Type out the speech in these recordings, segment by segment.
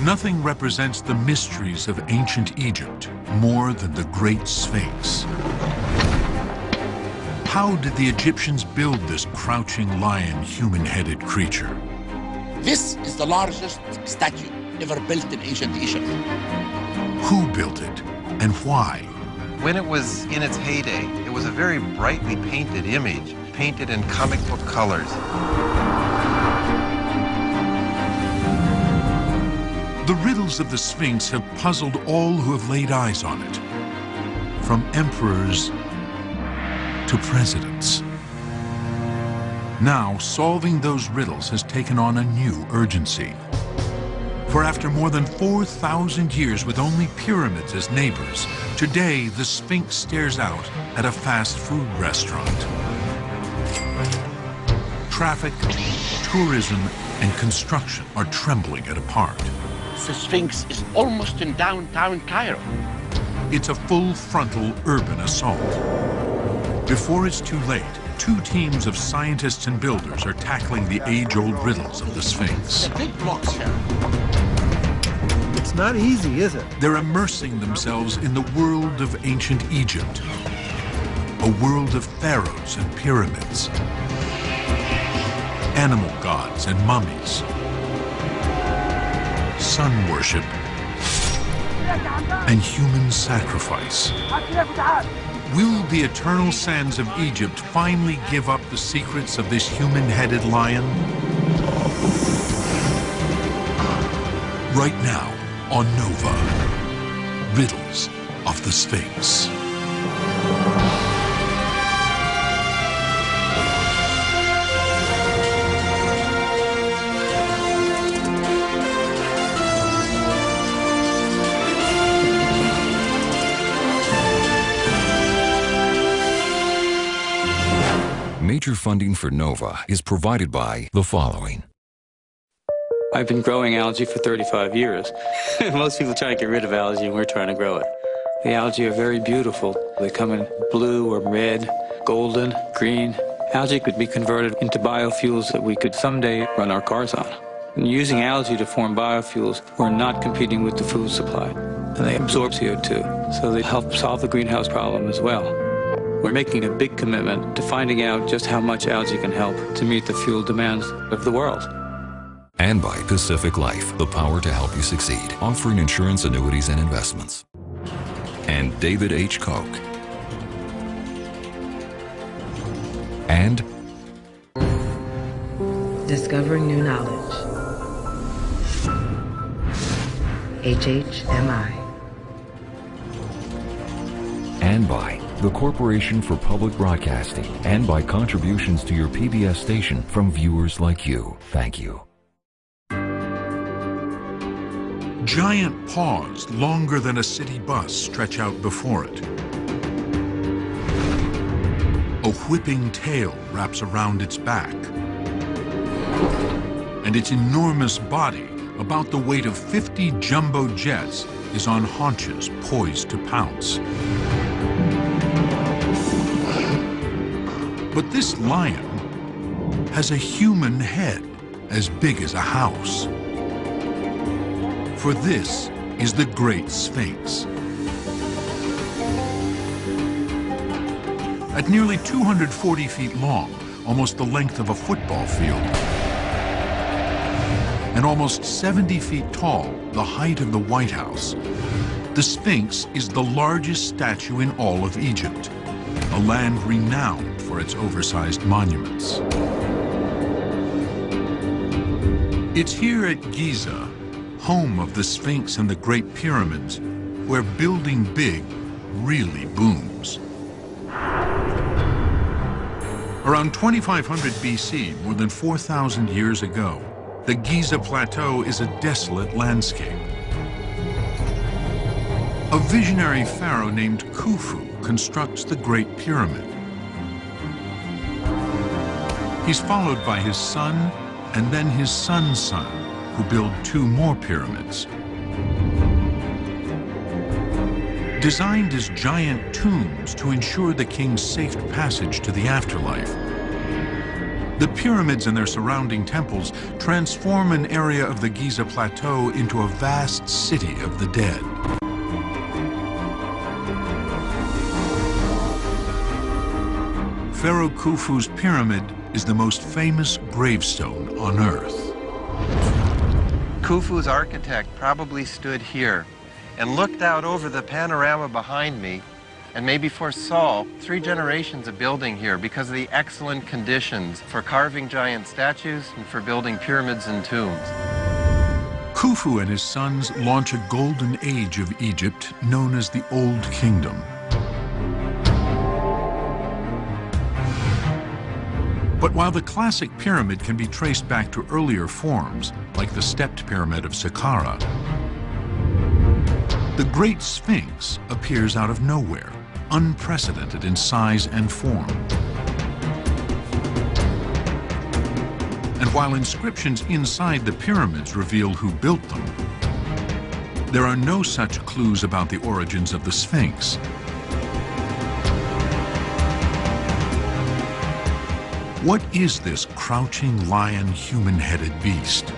Nothing represents the mysteries of ancient Egypt more than the Great Sphinx. How did the Egyptians build this crouching lion, human-headed creature? This is the largest statue ever built in ancient Egypt. Who built it and why? When it was in its heyday, it was a very brightly painted image, painted in comic book colors. The riddles of the Sphinx have puzzled all who have laid eyes on it, from emperors to presidents. Now, solving those riddles has taken on a new urgency. For after more than 4,000 years with only pyramids as neighbors, today the Sphinx stares out at a fast food restaurant. Traffic, tourism, and construction are trembling it apart. The Sphinx is almost in downtown Cairo. It's a full-frontal urban assault. Before it's too late, two teams of scientists and builders are tackling the age-old riddles of the Sphinx. The big blocks here. It's not easy, is it? They're immersing themselves in the world of ancient Egypt, a world of pharaohs and pyramids, animal gods and mummies, sun worship, and human sacrifice. Will the eternal sands of Egypt finally give up the secrets of this human-headed lion? Right now on Nova, Riddles of the Sphinx. Major funding for NOVA is provided by the following. I've been growing algae for 35 years. Most people try to get rid of algae, and we're trying to grow it. The algae are very beautiful. They come in blue or red, golden, green. Algae could be converted into biofuels that we could someday run our cars on. And using algae to form biofuels, we're not competing with the food supply. And they absorb CO2, so they help solve the greenhouse problem as well. We're making a big commitment to finding out just how much algae can help to meet the fuel demands of the world. And by Pacific Life, the power to help you succeed, offering insurance, annuities, and investments. And David H. Koch. And discovering new knowledge. HHMI. And by the Corporation for Public Broadcasting, and by contributions to your PBS station from viewers like you. Thank you. Giant paws longer than a city bus stretch out before it. A whipping tail wraps around its back. And its enormous body, about the weight of 50 jumbo jets, is on haunches poised to pounce. But this lion has a human head as big as a house. For this is the Great Sphinx. At nearly 240 feet long, almost the length of a football field, and almost 70 feet tall, the height of the White House, the Sphinx is the largest statue in all of Egypt, a land renowned for its oversized monuments. It's here at Giza, home of the Sphinx and the Great Pyramids, where building big really booms. Around 2500 BC, more than 4,000 years ago, the Giza Plateau is a desolate landscape. A visionary pharaoh named Khufu constructs the Great Pyramid. He's followed by his son and then his son's son, who build two more pyramids. Designed as giant tombs to ensure the king's safe passage to the afterlife, The pyramids and their surrounding temples transform an area of the Giza Plateau into a vast city of the dead. Pharaoh Khufu's pyramid is the most famous gravestone on Earth. Khufu's architect probably stood here and looked out over the panorama behind me and maybe foresaw 3 generations of building here because of the excellent conditions for carving giant statues and for building pyramids and tombs. Khufu and his sons launch a golden age of Egypt known as the Old Kingdom. But while the classic pyramid can be traced back to earlier forms, like the stepped pyramid of Saqqara, the Great Sphinx appears out of nowhere, unprecedented in size and form. And while inscriptions inside the pyramids reveal who built them, there are no such clues about the origins of the Sphinx. What is this crouching lion human-headed beast?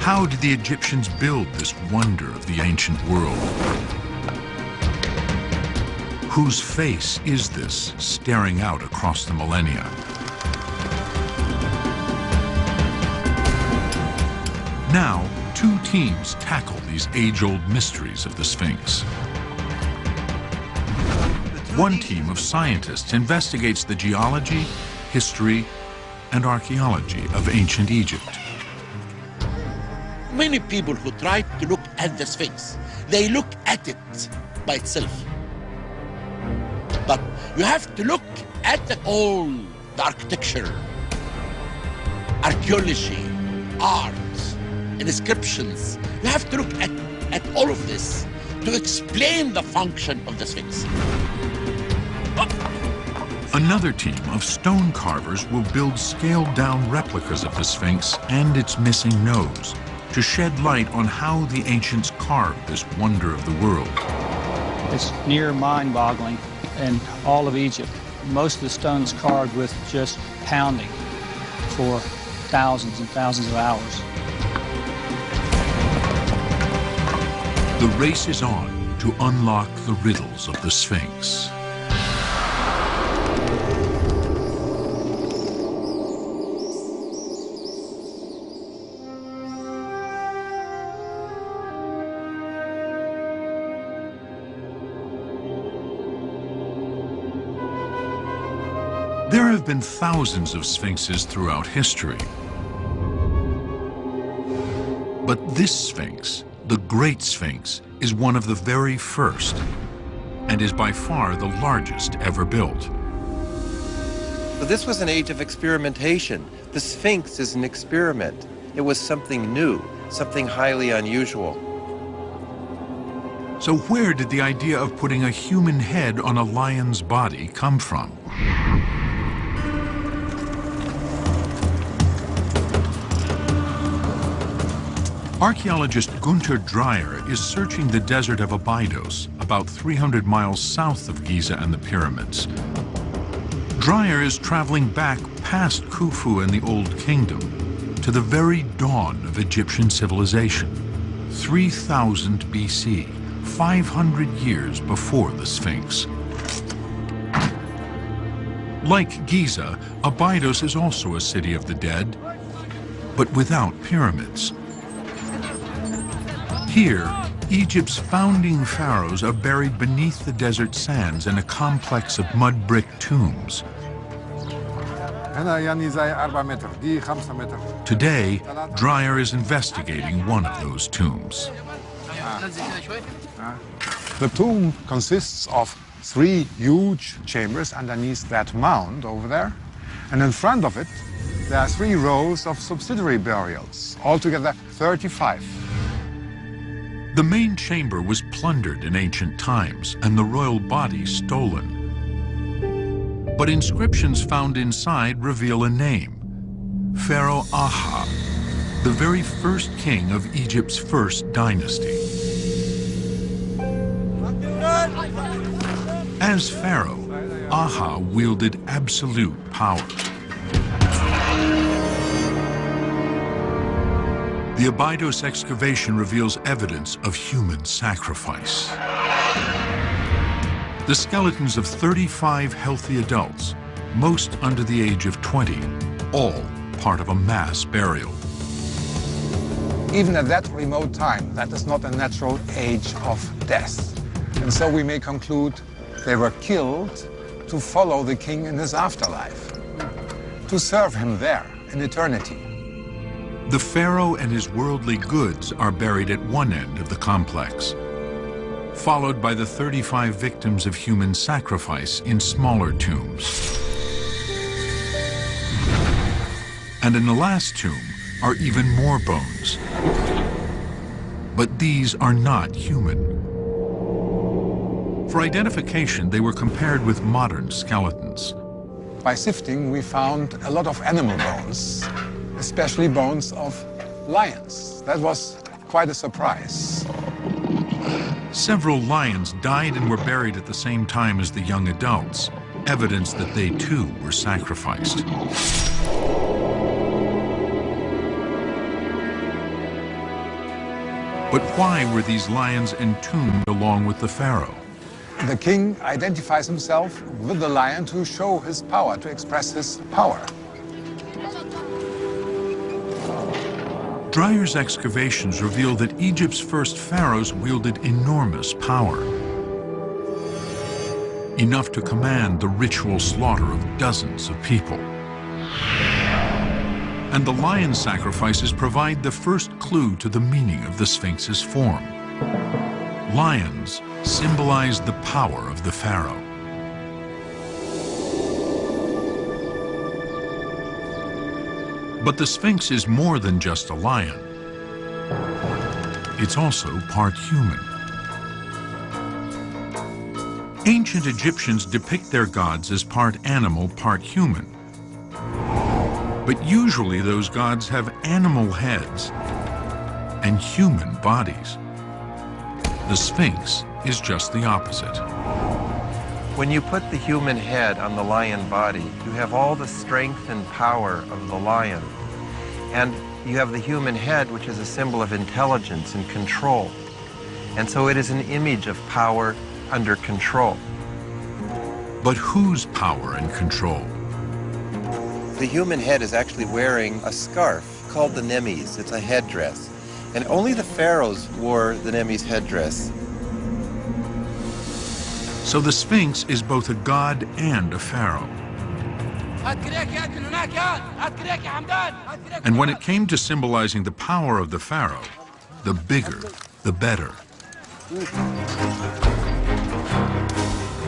How did the Egyptians build this wonder of the ancient world? Whose face is this staring out across the millennia? Now, 2 teams tackle these age-old mysteries of the Sphinx. One team of scientists investigates the geology, history, and archaeology of ancient Egypt. Many people who try to look at the Sphinx, they look at it by itself. But you have to look at all the architecture, archaeology, art, inscriptions. You have to look at all of this to explain the function of the Sphinx. Another team of stone carvers will build scaled-down replicas of the Sphinx and its missing nose to shed light on how the ancients carved this wonder of the world. It's near mind-boggling in all of Egypt. Most of the stones carved with just pounding for thousands and thousands of hours. The race is on to unlock the riddles of the Sphinx. There have been thousands of sphinxes throughout history. But this Sphinx, the Great Sphinx, is one of the very first and is by far the largest ever built. But this was an age of experimentation. The Sphinx is an experiment. It was something new, something highly unusual. So where did the idea of putting a human head on a lion's body come from? Archaeologist Gunter Dreyer is searching the desert of Abydos, about 300 miles south of Giza and the pyramids. Dreyer is traveling back past Khufu and the Old Kingdom to the very dawn of Egyptian civilization, 3000 BC, 500 years before the Sphinx. Like Giza, Abydos is also a city of the dead, but without pyramids. Here, Egypt's founding pharaohs are buried beneath the desert sands in a complex of mud brick tombs. Today, Dreyer is investigating one of those tombs. The tomb consists of 3 huge chambers underneath that mound over there. And in front of it, there are 3 rows of subsidiary burials, altogether 35. The main chamber was plundered in ancient times and the royal body stolen. But inscriptions found inside reveal a name, Pharaoh Aha, the very first king of Egypt's first dynasty. As pharaoh, Aha wielded absolute power. The Abydos excavation reveals evidence of human sacrifice. The skeletons of 35 healthy adults, most under the age of 20, all part of a mass burial. Even at that remote time, that is not a natural age of death. And so we may conclude they were killed to follow the king in his afterlife, to serve him there in eternity. The pharaoh and his worldly goods are buried at one end of the complex, followed by the 35 victims of human sacrifice in smaller tombs. And in the last tomb are even more bones. But these are not human. For identification, they were compared with modern skeletons. By sifting, we found a lot of animal bones, especially bones of lions. That was quite a surprise. Several lions died and were buried at the same time as the young adults, evidence that they too were sacrificed. But why were these lions entombed along with the pharaoh? The king identifies himself with the lion to show his power, to express his power. Dreyer's excavations reveal that Egypt's first pharaohs wielded enormous power, enough to command the ritual slaughter of dozens of people. And the lion sacrifices provide the first clue to the meaning of the Sphinx's form. Lions symbolize the power of the pharaoh. But the Sphinx is more than just a lion. It's also part human. Ancient Egyptians depict their gods as part animal, part human. But usually those gods have animal heads and human bodies. The Sphinx is just the opposite. When you put the human head on the lion body, you have all the strength and power of the lion. And you have the human head, which is a symbol of intelligence and control. And so it is an image of power under control. But whose power and control? The human head is actually wearing a scarf called the nemes. It's a headdress. And only the pharaohs wore the nemes headdress. So the Sphinx is both a god and a pharaoh. And when it came to symbolizing the power of the pharaoh, the bigger, the better.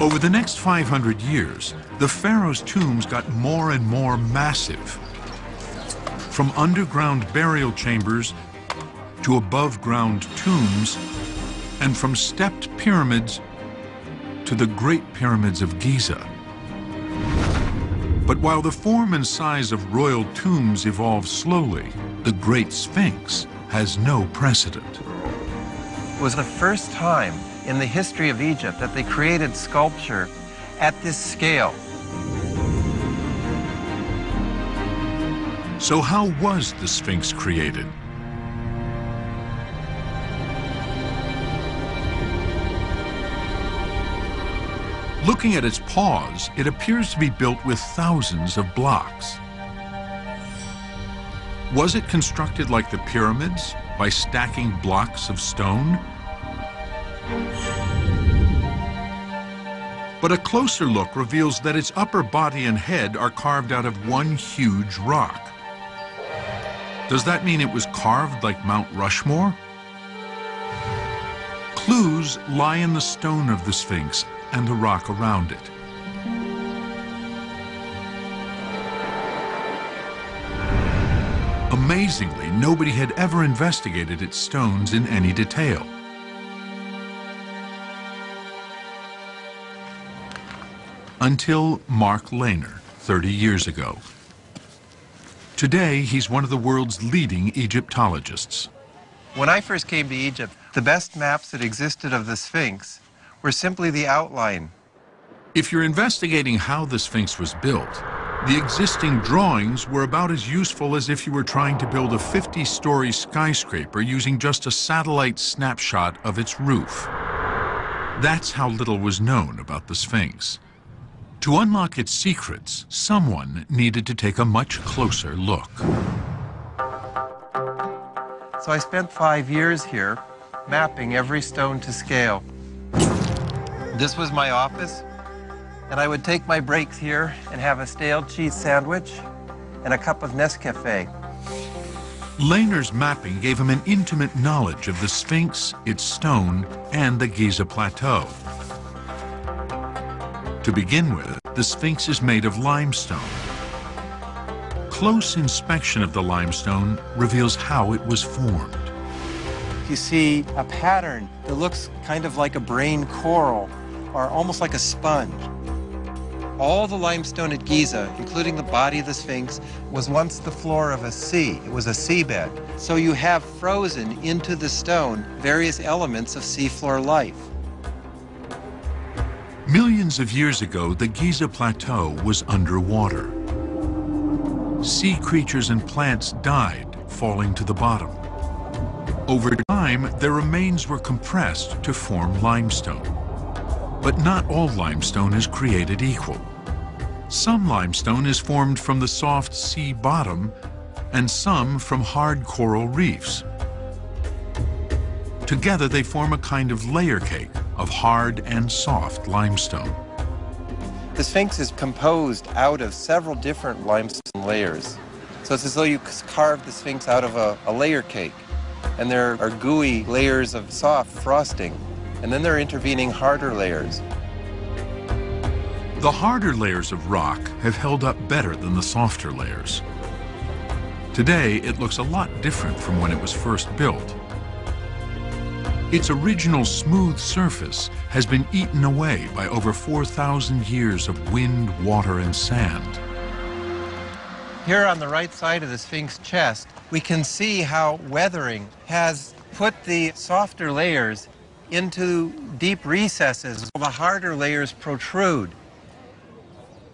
Over the next 500 years, the pharaoh's tombs got more and more massive. From underground burial chambers to above-ground tombs, and from stepped pyramids to the Great Pyramids of Giza. But while the form and size of royal tombs evolved slowly, the Great Sphinx has no precedent. It was the first time in the history of Egypt that they created sculpture at this scale. So how was the Sphinx created? Looking at its paws, it appears to be built with thousands of blocks. Was it constructed like the pyramids, by stacking blocks of stone? But a closer look reveals that its upper body and head are carved out of one huge rock. Does that mean it was carved like Mount Rushmore? Clues lie in the stone of the Sphinx and the rock around it. Amazingly, nobody had ever investigated its stones in any detail. Until Mark Lehner, 30 years ago. Today, he's one of the world's leading Egyptologists. When I first came to Egypt, the best maps that existed of the Sphinx were simply the outline. If you're investigating how the Sphinx was built, the existing drawings were about as useful as if you were trying to build a 50-story skyscraper using just a satellite snapshot of its roof. That's how little was known about the Sphinx. To unlock its secrets, someone needed to take a much closer look. So I spent 5 years here, mapping every stone to scale. This was my office, and I would take my breaks here and have a stale cheese sandwich and a cup of Nescafe. Lehner's mapping gave him an intimate knowledge of the Sphinx, its stone, and the Giza Plateau. To begin with, the Sphinx is made of limestone. Close inspection of the limestone reveals how it was formed. You see a pattern that looks kind of like a brain coral, or almost like a sponge. All the limestone at Giza, including the body of the Sphinx, was once the floor of a sea. It was a seabed. So you have frozen into the stone various elements of seafloor life. Millions of years ago, the Giza Plateau was underwater. Sea creatures and plants died, falling to the bottom. Over time, their remains were compressed to form limestone. But not all limestone is created equal. Some limestone is formed from the soft sea bottom, and some from hard coral reefs. Together, they form a kind of layer cake of hard and soft limestone. The Sphinx is composed out of several different limestone layers. So it's as though you carved the Sphinx out of a layer cake. And there are gooey layers of soft frosting. And then there are intervening harder layers. The harder layers of rock have held up better than the softer layers. Today, it looks a lot different from when it was first built. Its original smooth surface has been eaten away by over 4,000 years of wind, water, and sand. Here on the right side of the Sphinx chest, we can see how weathering has put the softer layers into deep recesses while the harder layers protrude.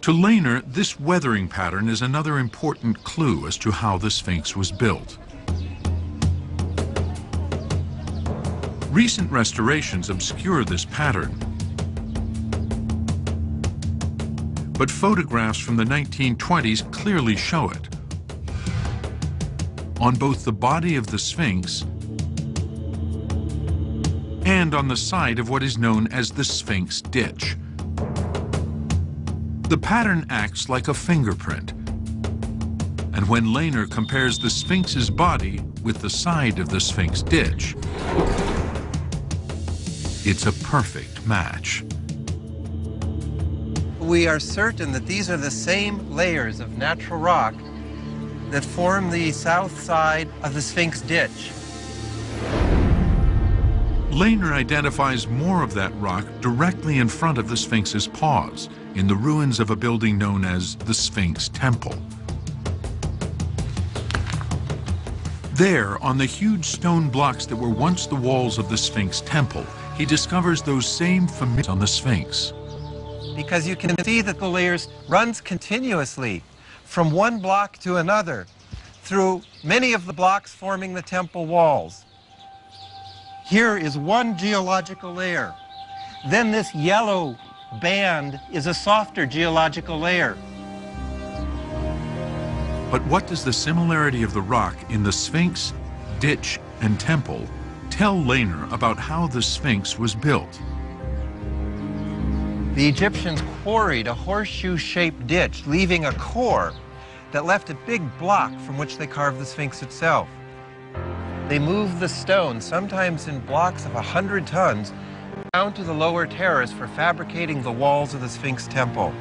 To Lehner, this weathering pattern is another important clue as to how the Sphinx was built. Recent restorations obscure this pattern, but photographs from the 1920s clearly show it. On both the body of the Sphinx and on the side of what is known as the Sphinx ditch. The pattern acts like a fingerprint, and when Lehner compares the Sphinx's body with the side of the Sphinx ditch, it's a perfect match. We are certain that these are the same layers of natural rock that form the south side of the Sphinx ditch. Lehner identifies more of that rock directly in front of the Sphinx's paws, in the ruins of a building known as the Sphinx Temple. There, on the huge stone blocks that were once the walls of the Sphinx Temple, he discovers those same familiars on the Sphinx. Because you can see that the layers runs continuously from one block to another through many of the blocks forming the temple walls. Here is one geological layer. Then this yellow band is a softer geological layer. But what does the similarity of the rock in the Sphinx, ditch, and temple tell Lehner about how the Sphinx was built? The Egyptians quarried a horseshoe-shaped ditch, leaving a core that left a big block from which they carved the Sphinx itself. They moved the stone, sometimes in blocks of 100 tons, down to the lower terrace for fabricating the walls of the Sphinx temple.